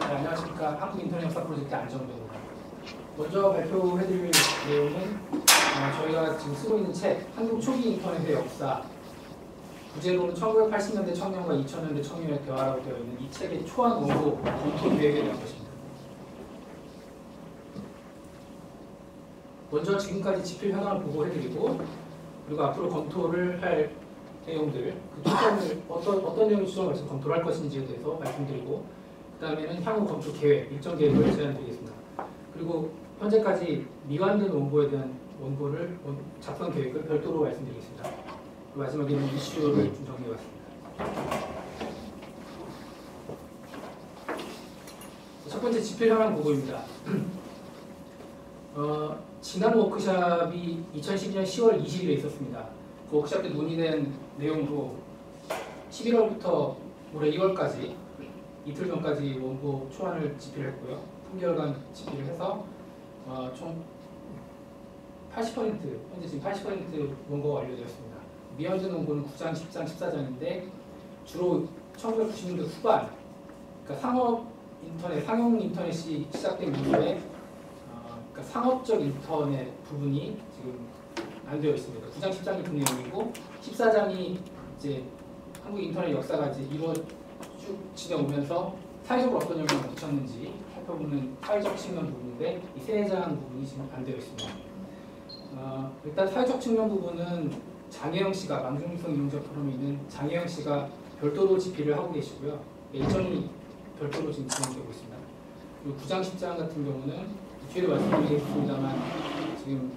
네, 안녕하십니까. 한국인터넷 역사 프로젝트 안정배입니다. 먼저 발표해드릴 내용은 저희가 지금 쓰고 있는 책 한국 초기 인터넷의 역사, 부제로는 1980년대 청년과 2000년대 청년의 대화라고 되어 있는 이 책의 초안 원고 검토 계획에 대한 것입니다. 먼저 지금까지 집필 현황을 보고해드리고, 그리고 앞으로 검토를 할 내용들, 그 초점을 어떤 내용이 초점을 맞춰서 검토를 할 것인지에 대해서 말씀드리고, 그 다음에는 향후 검토 계획, 일정 계획을 제안드리겠습니다. 그리고 현재까지 미완된 원고에 대한 작성 계획을 별도로 말씀드리겠습니다. 그 마지막에는 이슈를 좀 정리해봤습니다. 첫 번째 집필 현황 보고입니다. 지난 워크샵이 2012년 10월 20일에 있었습니다. 그 워크샵 때 논의된 내용으로 11월부터 올해 2월까지 이틀 전까지 원고 초안을 집필했고요. 3개월간 집필을 해서 총 80%, 현재 지금 80% 원고가 완료되었습니다. 미완전 원고는 9장, 10장, 14장인데 주로 1990년대 후반, 그러니까 상용 인터넷이 시작된 이후에 그러니까 상업적 인터넷 부분이 지금 안 되어 있습니다. 9장, 10장이 그 내용이고 14장이 이제 한국 인터넷 역사가 이제 쭉 지내오면서 사회적으로 어떤 영향을 미쳤는지 살펴보는 사회적 측면 부분인데 이 3장 부분이 지금 안 되어 있습니다. 일단 사회적 측면 부분은 장혜영 씨가 망중성 이용자 포럼에 있는 장혜영 씨가 별도로 집필을 하고 계시고요. 일정이 별도로 지금 진행되고 있습니다. 그리고 9장, 10장 같은 경우는 뒤에도 말씀드리겠습니다만 지금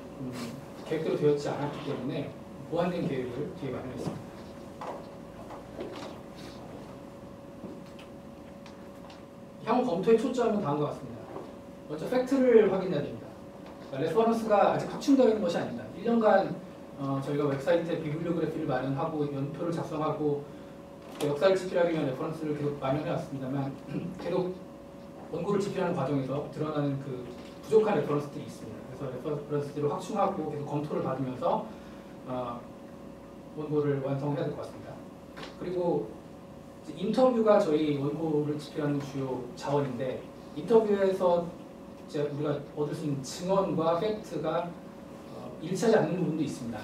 계획대로 되었지 않았기 때문에 보완된 계획을 뒤에 마련했습니다. 향후 검토의 초점은 다음과 같습니다. 먼저 팩트를 확인해야 됩니다. 레퍼런스가 아직 확충되어 있는 것이 아닙니다. 1년간 저희가 웹사이트에 비블리오그래피를 마련하고 연표를 작성하고 역사를 집필하기 위한 레퍼런스를 계속 마련해 왔습니다만 계속 원고를 집필하는 과정에서 드러나는 그 부족한 레퍼런스들이 있습니다. 그래서 레퍼런스들을 확충하고 계속 검토를 받으면서 원고를 완성해야 될 것 같습니다. 그리고 인터뷰가 저희 원고를 집필하는 주요 자원인데 인터뷰에서 이제 우리가 얻을 수 있는 증언과 팩트가 일치하지 않는 부분도 있습니다.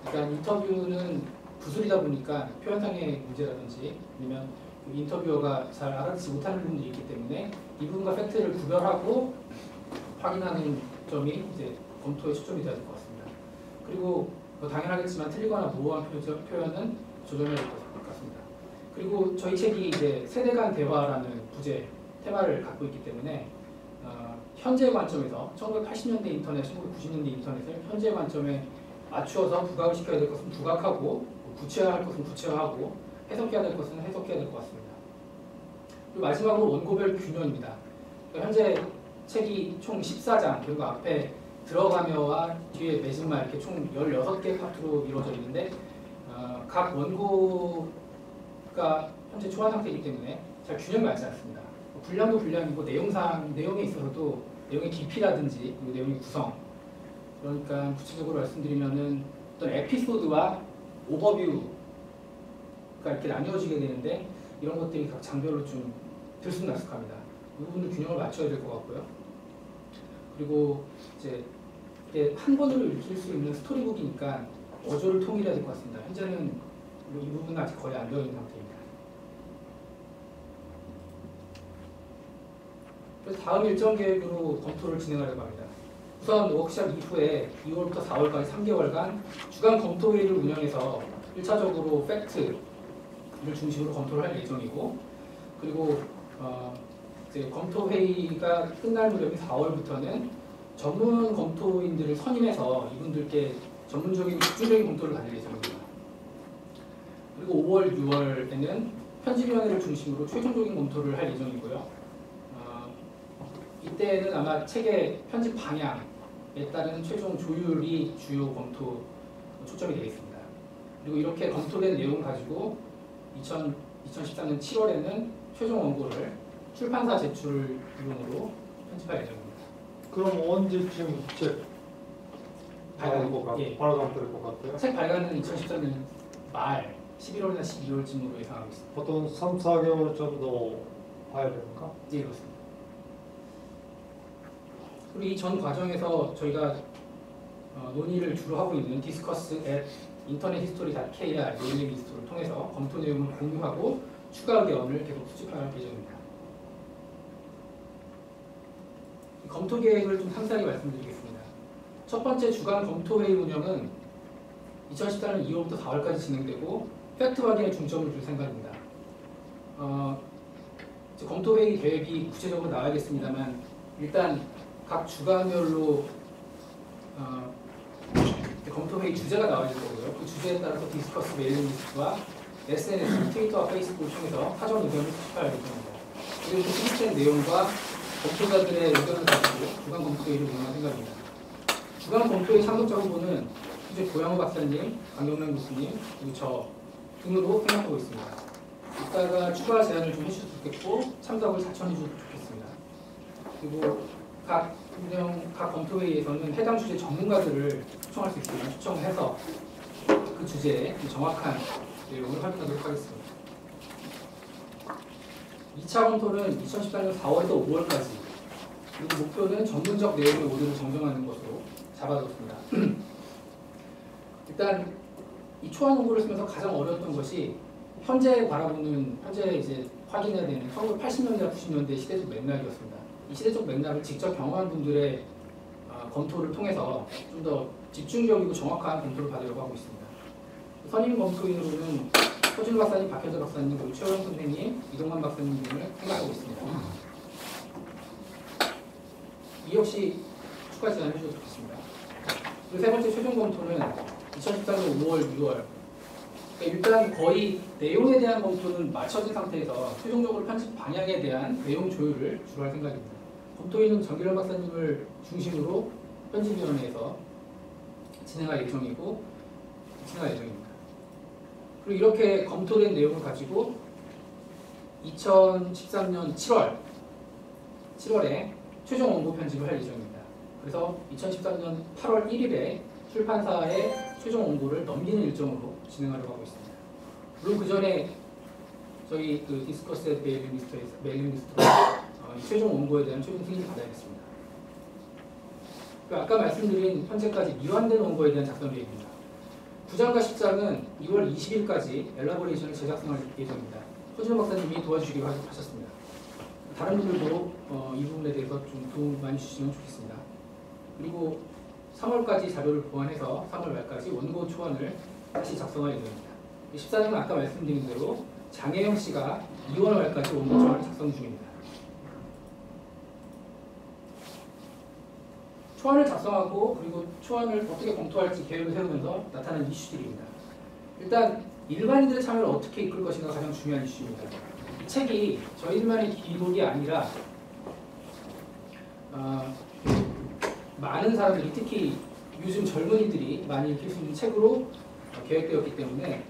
그러니까 인터뷰는 구술이다 보니까 표현상의 문제라든지 아니면 인터뷰어가 잘 알아듣지 못하는 부분들이 있기 때문에 이 부분과 팩트를 구별하고 확인하는 점이 이제 검토의 초점이 되어야 될 것 같습니다. 그리고 당연하겠지만 틀리거나 모호한 표현은 조정해야 될 것 같습니다. 그리고 저희 책이 이제 세대 간 대화라는 부제 테마를 갖고 있기 때문에 현재 관점에서 1980년대 인터넷, 1990년대 인터넷을 현재 관점에 맞추어서 부각을 시켜야 될 것은 부각하고 구체화할 것은 구체화하고 해석해야 될 것은 해석해야 될 것 같습니다. 그리고 마지막으로 원고별 균형입니다. 현재 책이 총 14장, 그리고 앞에 들어가며와 뒤에 매진말 이렇게 총 16개 파트로 이루어져 있는데 각 원고가 현재 초안 상태이기 때문에 잘 균형이 맞지 않습니다. 분량도 분량이고 내용에 있어서도 내용의 깊이라든지 그리고 내용의 구성, 그러니까 구체적으로 말씀드리면은 어떤 에피소드와 오버뷰가 이렇게 나뉘어지게 되는데 이런 것들이 각 장별로 좀 들쑥날쑥합니다. 이 부분을 균형을 맞춰야 될 것 같고요. 그리고 이제 한 권으로 읽힐 수 있는 스토리북이니까 어조를 통일해야 될 것 같습니다. 현재는 이 부분은 아직 거의 안 되어 있는 상태입니다. 그래서 다음 일정 계획으로 검토를 진행하려고 합니다. 우선 워크샵 이후에 2월부터 4월까지 3개월간 주간 검토회의를 운영해서 1차적으로 팩트를 중심으로 검토를 할 예정이고, 그리고 이제 검토회의가 끝날 무렵인 4월부터는 전문 검토인들을 선임해서 이분들께 전문적인 집중적인 검토를 받을 예정입니다. 그리고 5월, 6월에는 편집위원회를 중심으로 최종적인 검토를 할 예정이고요. 이때는 아마 책의 편집 방향에 따른 최종 조율이 주요 검토 초점이 되겠습니다. 그리고 이렇게 검토된 내용 가지고 2013년 7월에는 최종 원고를 출판사 제출용으로 편집할 예정입니다. 그럼 언제쯤 책 발간될 것 같아요? 책 발간은 2013년 말 11월이나 12월쯤으로 예상하고 있습니다. 보통 3, 4개월 정도 봐야 됩니까? 네, 그렇습니다. 그리고 이 전 과정에서 저희가 논의를 주로 하고 있는 디스커스 at internethistory.kr 메일링 리스트를 통해서 검토 내용을 공유하고 추가 의견을 계속 수집할 예정입니다. 검토 계획을 좀 상세하게 말씀드리겠습니다. 첫 번째 주간 검토 회의 운영은 2014년 2월부터 4월까지 진행되고 팩트 확인에 중점을 둘 생각입니다. 검토 회의 계획이 구체적으로 나와야겠습니다만 일단 각 주간별로 검토 회의 주제가 나와야 될 거고요. 그 주제에 따라서 디스커스 메일링 리스트와 SNS, 트위터와 페이스북을 통해서 사전 의견을 수집할 예정입니다. 그리고 그 수집된 내용과 검토자들의 의견을 가지고 주간 검토회의를 운영할 생각입니다. 주간 검토회의 참석자 후보는 현재 고양호 박사님, 강경란 교수님, 그리고 저 등으로 생각하고 있습니다. 이따가 추가 제안을 좀 해주셔도 좋겠고 참석을 자천해 주셔도 좋겠습니다. 그리고 각 검토회의에서는 해당 주제 전문가들을 초청할 수 있으면 초청해서 그 주제에 정확한 내용을 확인하도록 하겠습니다. 2차 검토는 2014년 4월에서 5월까지 그리고 목표는 전문적 내용의 오류를 정정하는 것으로 잡아뒀습니다. 일단 이 초안 공부를 쓰면서 가장 어려웠던 것이 현재 바라보는 현재 이제 확인해야 되는 1980년대, 90년대 시대적 맥락이었습니다. 이 시대적 맥락을 직접 경험한 분들의 검토를 통해서 좀 더 집중적이고 정확한 검토를 받으려고 하고 있습니다. 선임 검토인으로는 허준 박사님, 박현재 박사님, 그리고 최호영 선생님, 이동만 박사님 등을 생각하고 있습니다. 이 역시 추가 제안해 주셔도 좋겠습니다. 그리고 세 번째 최종 검토는 2014년 5월, 6월. 일단 거의 내용에 대한 검토는 마쳐진 상태에서 최종적으로 편집 방향에 대한 내용 조율을 주로 할 생각입니다. 검토인은 정기련 박사님을 중심으로 편집위원회에서 진행할 예정입니다. 그리고 이렇게 검토된 내용을 가지고 2013년 7월에 최종 원고 편집을 할 예정입니다. 그래서 2013년 8월 1일에 출판사에 최종 원고를 넘기는 일정으로 진행하려고 하고 있습니다. 물론 그 전에 저희 그 디스커스 메일링 리스트로 최종 원고에 대한 최종 승인을 받아야겠습니다. 아까 말씀드린 현재까지 미완된 원고에 대한 작성 계획입니다. 9장과 10장은 2월 20일까지 엘라보레이션을 제작성할 예정입니다. 허준 박사님이 도와주시기로 하셨습니다. 다른 분들도 이 부분에 대해서 좀 도움 많이 주시면 좋겠습니다. 그리고 3월까지 자료를 보완해서 3월 말까지 원고 초안을 다시 작성할 예정입니다. 14장은 아까 말씀드린 대로 장혜영 씨가 2월 말까지 원고 초안을 작성 중입니다. 초안을 작성하고 그리고 초안을 어떻게 검토할지 계획을 세우면서 나타난 이슈들입니다. 일단 일반인들의 참여를 어떻게 이끌 것인가 가장 중요한 이슈입니다. 이 책이 저희들만의 기록이 아니라 많은 사람들이 특히 요즘 젊은이들이 많이 읽힐 수 있는 책으로 계획되었기 때문에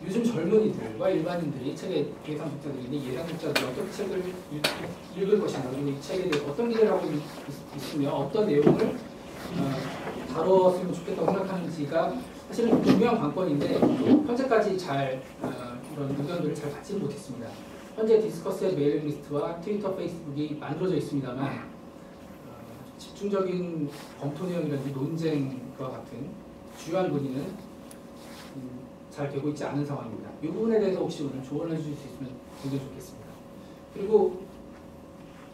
요즘 젊은이들과 일반인들이 책의 예상독자들인데 예상독자들이 어떻게 책을 읽을 것인가 그리고 이 책에 대해서 어떤 기대를 하고 있으며 어떤 내용을 다뤘으면 좋겠다고 생각하는지가 사실은 중요한 관건인데 현재까지 이런 의견들을 잘 받지는 못했습니다. 현재 디스커스의 메일링 리스트와 트위터, 페이스북이 만들어져 있습니다만 집중적인 검토 내용이라든지 논쟁과 같은 주요한 논의는 잘 되고 있지 않은 상황입니다. 이 부분에 대해서 혹시 오늘 조언해 주실 수 있으면 굉장히 좋겠습니다. 그리고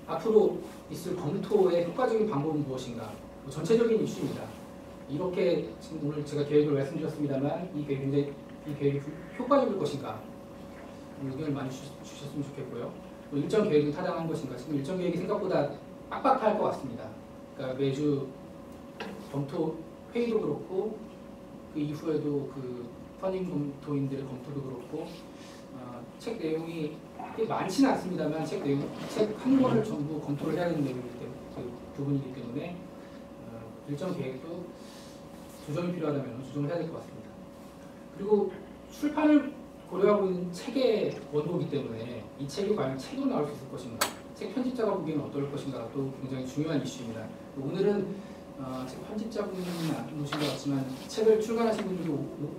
앞으로 있을 검토의 효과적인 방법은 무엇인가? 전체적인 이슈입니다. 이렇게 지금 오늘 제가 계획을 말씀드렸습니다만 이 계획이 효과적일 것인가? 의견을 많이 주셨으면 좋겠고요. 일정 계획이 타당한 것인가? 지금 일정 계획이 생각보다 빡빡할 것 같습니다. 그러니까 매주 검토 회의도 그렇고 그 이후에도 그 선임 검토인들의 검토도 그렇고 책 내용이 많지는 않습니다만 책 한 권을 전부 검토를 해야 되는 내용이기 때문에 그 부분이기 때문에 일정 계획도 조정이 필요하다면 조정을 해야 될 것 같습니다. 그리고 출판을 고려하고 있는 책의 원고이기 때문에 이 책이 과연 책으로 나올 수 있을 것인가, 책 편집자가 보기에는 어떨 것인가도 굉장히 중요한 이슈입니다. 오늘은 책 편집자분은 안 오신 것 같지만 책을 출간하신 분들이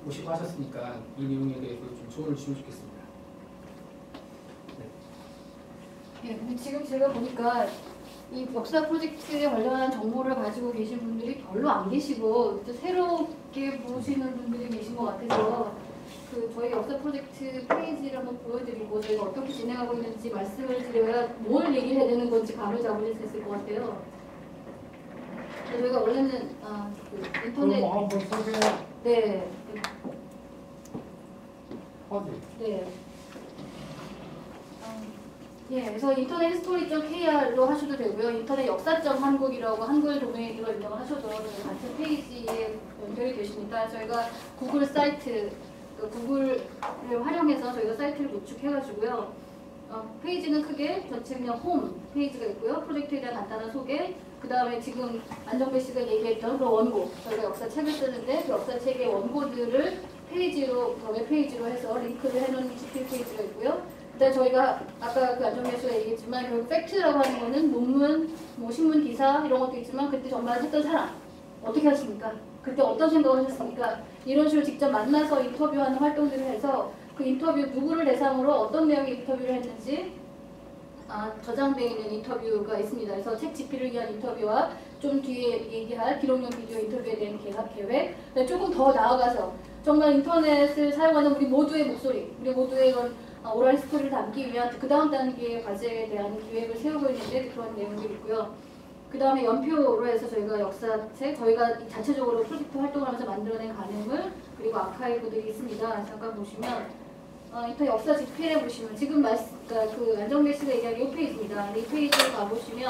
오시고 하셨으니까 이 내용에 대해서 좀 조언을 주시면 좋겠습니다. 네, 근데 지금 제가 보니까 이 역사 프로젝트에 관련한 정보를 가지고 계신 분들이 별로 안 계시고 또 새롭게 보시는 분들이 계신 것 같아서 그 저희 역사 프로젝트 페이지를 한번 보여드리고 저희가 어떻게 진행하고 있는지 말씀을 드려야 뭘 얘기해야 되는 건지 감을 잡으실 수 있을 것 같아요. 저희가 원래는 그 인터넷 그럼 한번 소개해. 네. 어디? 네. 예, 그래서 인터넷 history.kr로 하셔도 되고요. 인터넷 역사.한국이라고 한글 도메인으로 입력을 하셔도 같은 페이지에 연결이 되십니다. 저희가 구글 사이트, 구글을 활용해서 저희가 사이트를 구축해가지고요. 페이지는 크게 전체 그냥 홈 페이지가 있고요. 프로젝트에 대한 간단한 소개, 그 다음에 지금 안정배 씨가 얘기했던 그 원고, 저희가 역사책을 쓰는데 그 역사책의 원고들을 페이지로, 웹페이지로 해서 링크를 해놓은 집필 페이지가 있고요. 그다음에 저희가 아까 그 안정배 씨가 얘기했지만 결국 팩트라고 하는 거는 논문, 뭐 신문 기사 이런 것도 있지만 그때 정말 했던 사람 어떻게 하십니까? 그때 어떤 생각을 하셨습니까? 이런 식으로 직접 만나서 인터뷰하는 활동들을 해서 그 인터뷰 누구를 대상으로 어떤 내용의 인터뷰를 했는지 저장되어 있는 인터뷰가 있습니다. 그래서 책 집필을 위한 인터뷰와 좀 뒤에 얘기할 기록용 비디오 인터뷰에 대한 계획, 조금 더 나아가서 정말 인터넷을 사용하는 우리 모두의 목소리, 우리 모두의 이런 오랄 스토리를 담기 위한 그 다음 단계의 과제에 대한 기획을 세우고 있는데 그런 내용들이 있고요. 그 다음에 연표로 해서 저희가 역사책, 저희가 자체적으로 프로젝트 활동을 하면서 만들어낸 가늠을 그리고 아카이브들이 있습니다. 잠깐 보시면 인터 역사 집필에 보시면 지금 그 안정배 씨가 얘기한 이 페이지입니다. 이 페이지를 가보시면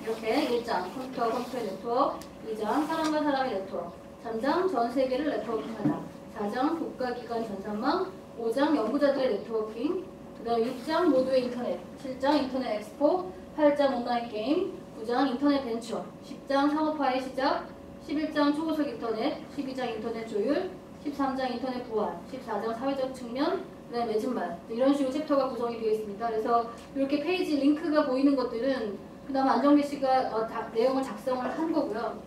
이렇게 1장 컴퓨터의 네트워크, 2장 사람과 사람의 네트워크, 3장 전 세계를 네트워킹하다, 4장 국가기관 전산망, 5장 연구자들의 네트워킹, 그 다음 6장 모두의 인터넷, 7장 인터넷 엑스포, 8장 온라인 게임, 9장 인터넷 벤처, 10장 상업화의 시작, 11장 초고속 인터넷, 12장 인터넷 조율, 13장 인터넷 보안, 14장 사회적 측면, 그 다음에 매진말 이런 식으로 챕터가 구성이 되어 있습니다. 그래서 이렇게 페이지 링크가 보이는 것들은 그 다음 안정배 씨가 내용을 작성을 한 거고요.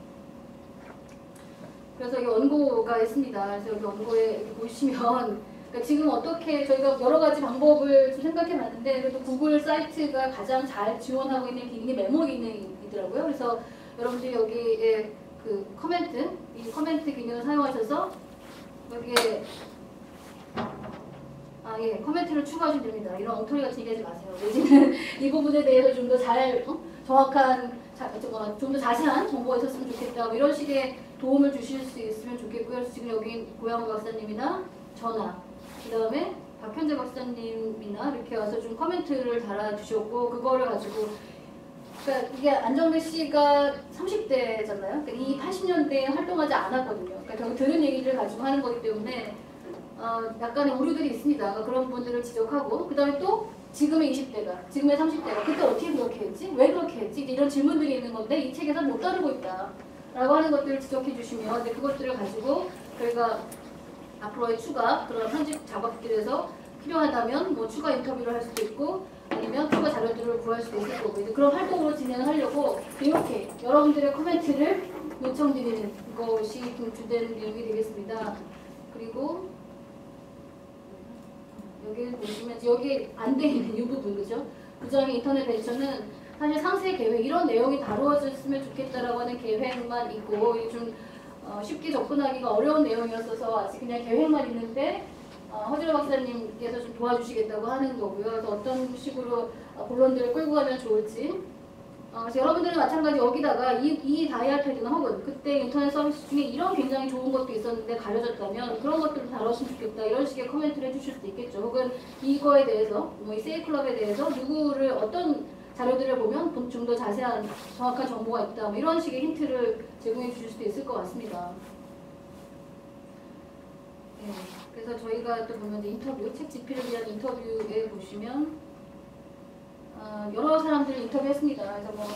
그래서 여기 원고가 있습니다. 그래서 여기 원고에 여기 보시면 그러니까 지금 어떻게 저희가 여러 가지 방법을 좀 생각해 봤는데 그래도 구글 사이트가 가장 잘 지원하고 있는 기능이 메모 기능이더라고요. 그래서 여러분들이 여기에 그 이 코멘트 기능을 사용하셔서 여기에 코멘트를 추가하시면 됩니다. 이런 엉터리 같은 얘기 하지 마세요. 내지는 이 부분에 대해서 좀 더 잘 정확한 좀 더 자세한 정보가 있었으면 좋겠다. 뭐 이런 식의 도움을 주실 수 있으면 좋겠고요. 그래서 지금 여기 고양호 박사님이나 전화, 그 다음에 박현재 박사님이나 이렇게 와서 좀 코멘트를 달아주셨고 그거를 가지고 그러니까 이게 안정배 씨가 30대잖아요. 그러니까 이 80년대에 활동하지 않았거든요. 그러니까 결국 들은 얘기를 가지고 하는 거기 때문에 약간의 오류들이 있습니다. 그러니까 그런 부분들을 지적하고 그 다음에 또 지금의 20대가, 지금의 30대가 그때 어떻게 그렇게 했지? 왜 그렇게 했지? 이런 질문들이 있는 건데 이 책에서 못 다루고 있다. 라고 하는 것들을 지적해 주시면 그것들을 가지고 저희가 앞으로의 추가 그런 편집 작업들에서 필요하다면 뭐 추가 인터뷰를 할 수도 있고 아니면 추가 자료들을 구할 수도 있을 거고 이제 그런 활동으로 진행을 하려고 이렇게 여러분들의 코멘트를 요청드리는 것이 주된 내용이 되겠습니다. 그리고 여기 보시면 여기 안 돼 있는 이 부분 그죠? 부정의 인터넷 벤처는 사실 상세 계획 이런 내용이 다루어졌으면 좋겠다라고 하는 계획만 있고 좀 쉽게 접근하기가 어려운 내용이었어서 아직 그냥 계획만 있는데 허지로 박사님께서 좀 도와주시겠다고 하는 거고요. 그래서 어떤 식으로 본론들을 끌고 가면 좋을지 그래서 여러분들은 마찬가지 여기다가 이 다이아패드나 혹은 그때 인터넷 서비스 중에 이런 굉장히 좋은 것도 있었는데 가려졌다면 그런 것들을 다뤘으면 좋겠다 이런 식의 코멘트를 해주실 수도 있겠죠. 혹은 이거에 대해서 뭐 이 세이클럽에 대해서 누구를 어떤 자료들을 보면 좀 더 자세한 정확한 정보가 있다 뭐 이런 식의 힌트를 제공해 주실 수도 있을 것 같습니다. 네, 그래서 저희가 또 보면 인터뷰, 책 집필을 위한 인터뷰에 보시면 여러 사람들을 인터뷰했습니다. 그래서 뭐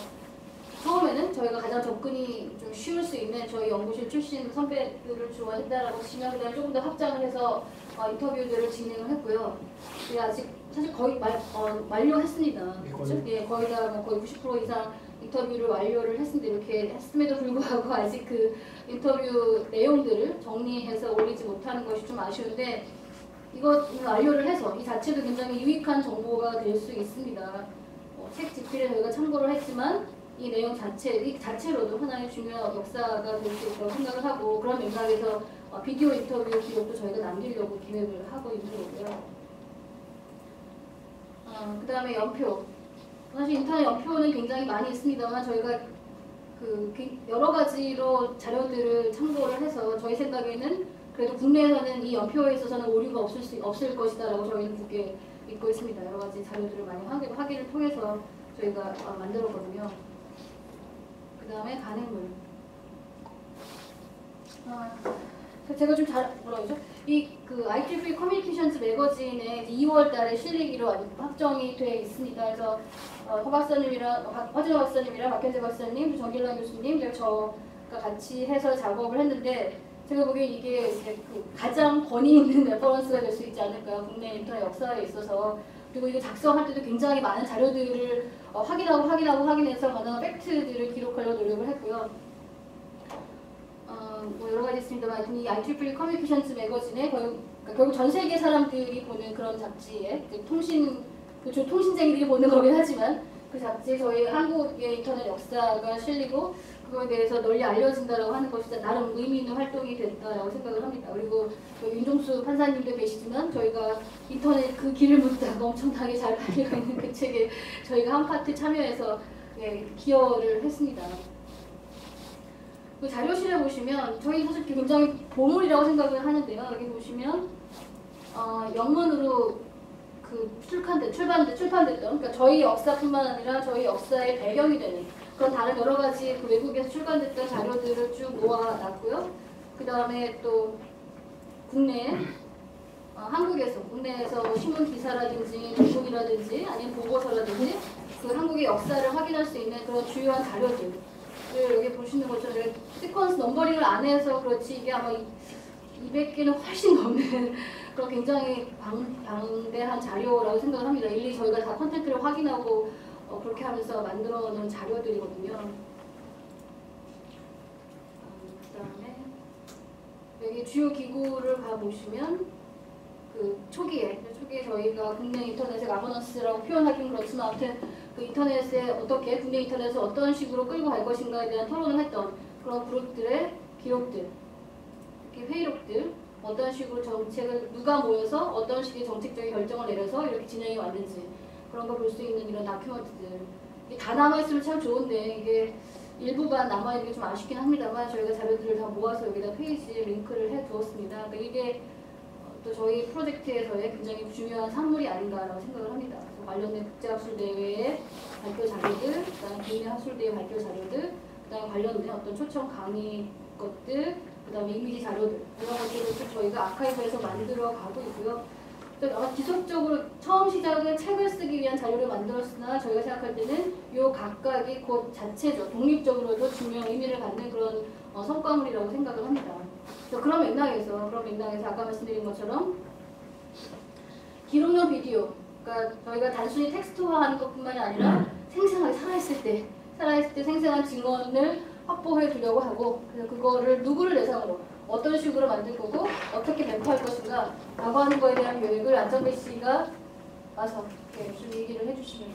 처음에는 저희가 가장 접근이 좀 쉬울 수 있는 저희 연구실 출신 선배들을 좋아했다라고 치면 그다음에 조금 더 확장을 해서 인터뷰들을 진행을 했고요. 아직 사실 거의 완료했습니다. 그렇죠? 예, 거의 다 거의 90% 이상 인터뷰를 완료를 했습니다. 이렇게 했음에도 불구하고 아직 그 인터뷰 내용들을 정리해서 올리지 못하는 것이 좀 아쉬운데 이거 완료를 해서 이 자체도 굉장히 유익한 정보가 될 수 있습니다. 책 집필에 저희가 참고를 했지만 이 내용 자체로도 하나의 중요한 역사가 될 수 있다고 생각을 하고 그런 맥락에서 비디오 인터뷰 기록도 저희가 남기려고 기획을 하고 있는 거고요. 그 다음에 연표. 사실 인터넷 연표는 굉장히 많이 있습니다만 저희가 여러 가지로 자료들을 참고를 해서 저희 생각에는 그래도 국내에서는 이 연표에 있어서는 오류가 없을 것이다라고 저희는 굳게 믿고 있습니다. 여러 가지 자료들을 많이 확인을 통해서 저희가 만들었거든요. 그 다음에 간행물. 제가 좀 뭐라 그러죠? 그 IEEE 커뮤니케이션즈 매거진에 2월달에 실리기로 아직 확정이 돼 있습니다. 그래서 허 박사님이랑 허진호 박사님이랑 박현재 박사님, 정길란 교수님, 그리고 저가 같이 해서 작업을 했는데 제가 보기엔 이게 가장 권위 있는 레퍼런스가 될 수 있지 않을까 국내 인터넷 역사에 있어서. 그리고 이거 작성할 때도 굉장히 많은 자료들을 확인해서 가능한 팩트들을 기록하려고 노력을 했고요. 뭐 여러 가지 있습니다만 이 IEEE 커뮤니케이션즈 매거진에 결국 전 세계 사람들이 보는 그런 잡지에 통신쟁이들이 보는 거긴 하지만 그 잡지에 저희 한국의 인터넷 역사가 실리고 그거에 대해서 널리 알려진다라고 하는 것이 나름 의미 있는 활동이 됐다라고 생각을 합니다. 그리고 윤종수 판사님도 계시지만 저희가 인터넷 그 길을 묻다가 엄청나게 잘 팔리고 있는 그 책에 저희가 한 파트 참여해서 기여를 했습니다. 그 자료실에 보시면 저희 사실 굉장히 보물이라고 생각을 하는데요. 여기 보시면 영문으로 출판됐던 그러니까 저희 역사뿐만 아니라 저희 역사의 배경이 되는 그런 다른 여러 가지 그 외국에서 출간됐던 자료들을 쭉 모아놨고요. 그 다음에 또 국내에서 신문 기사라든지 논문이라든지 아니면 보고서라든지 그 한국의 역사를 확인할 수 있는 그런 주요한 자료들. 여기 보시는 것처럼 시퀀스 넘버링을 안 해서 그렇지 이게 아마 200개는 훨씬 넘는 그런 굉장히 방대한 자료라고 생각을 합니다. 일일이 저희가 다 컨텐츠를 확인하고 그렇게 하면서 만들어 놓은 자료들이거든요. 그 다음에 여기 주요 기구를 가보시면 그 초기에 저희가 국내 인터넷의 가버넌스라고 표현하기는 그렇지만 아무튼 그 인터넷에 어떻게 국내 인터넷을 어떤 식으로 끌고 갈 것인가에 대한 토론을 했던 그런 그룹들의 기록들, 이렇게 회의록들, 어떤 식으로 정책을 누가 모여서 어떤 식의 정책적인 결정을 내려서 이렇게 진행이 왔는지 그런 걸 볼 수 있는 이런 다큐멘트들. 이게 다 남아있으면 참 좋은데 이게 일부가 남아있는 게 좀 아쉽긴 합니다만 저희가 자료들을 다 모아서 여기다 페이지에 링크를 해두었습니다. 그러니까 이게 또 저희 프로젝트에서의 굉장히 중요한 산물이 아닌가라고 생각을 합니다. 관련된 국제학술대회의 발표 자료들, 그다음에 국내 학술대회 발표 자료들, 그다음에 관련된 어떤 초청 강의 것들, 그다음에 이미지 자료들 이런 것들을 저희가 아카이브에서 만들어 가고 있고요. 아마 지속적으로 처음 시작은 책을 쓰기 위한 자료를 만들었으나 저희가 생각할 때는 이 각각이 곧 자체적 독립적으로도 중요한 의미를 갖는 그런 성과물이라고 생각을 합니다. 그런 맥락에서 아까 말씀드린 것처럼 기록용 비디오, 그러니까 저희가 단순히 텍스트화하는 것뿐만이 아니라 생생하게 살아있을 때 생생한 증언을 확보해 두려고 하고 그래서 그거를 누구를 대상으로 어떤 식으로 만들 거고 어떻게 배포할 것인가 라고 하는 거에 대한 계획을 안정배 씨가 와서 좀 얘기를 해주시면